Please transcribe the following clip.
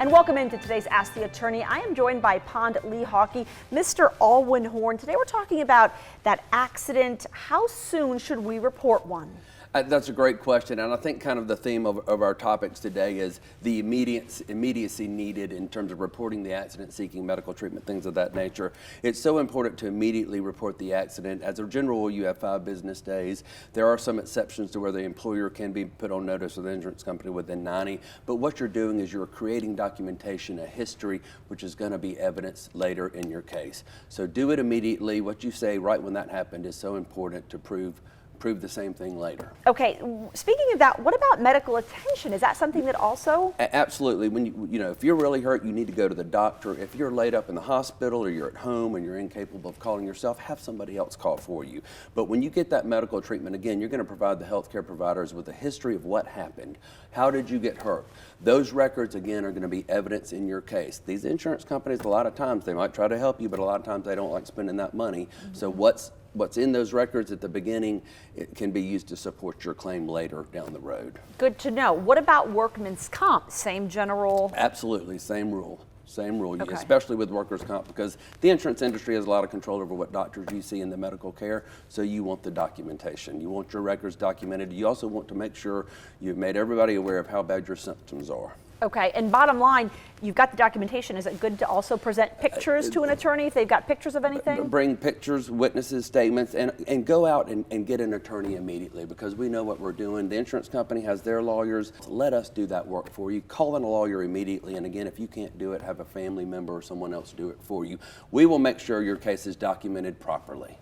And welcome into today's Ask the Attorney. I am joined by Pond Lehocky, Mr. Alwyn Horn. Today we're talking about that accident. How soon should we report one? That's a great question, and I think kind of the theme of our topics today is the immediacy needed in terms of reporting the accident, seeking medical treatment, things of that nature. It's so important to immediately report the accident. As a general rule, you have 5 business days. There are some exceptions to where the employer can be put on notice of the insurance company within 90, but what you're doing is you're creating documentation, a history, which is going to be evidence later in your case. So do it immediately. What you say right when that happened is so important to prove the same thing later. Okay, speaking of that, what about medical attention? Is that something that also? Absolutely. When if you're really hurt, you need to go to the doctor. If you're laid up in the hospital or you're at home and you're incapable of calling yourself, have somebody else call for you. But when you get that medical treatment, again, you're going to provide the healthcare providers with a history of what happened. How did you get hurt? Those records, again, are going to be evidence in your case. These insurance companies, a lot of times, they might try to help you, but a lot of times they don't like spending that money. Mm-hmm. So what's in those records at the beginning, it can be used to support your claim later down the road. Good to know. What about workman's comp? Same general? Absolutely, same rule. Same rule, okay. Especially with workers' comp, because the insurance industry has a lot of control over what doctors you see in the medical care, so you want the documentation. You want your records documented. You also want to make sure you've made everybody aware of how bad your symptoms are. Okay, and bottom line, you've got the documentation. Is it good to also present pictures to an attorney if they've got pictures of anything? Bring pictures, witnesses, statements, and go out and get an attorney immediately, because we know what we're doing. The insurance company has their lawyers. Let us do that work for you. Call in a lawyer immediately, and again, if you can't do it, have a family member or someone else do it for you. We will make sure your case is documented properly.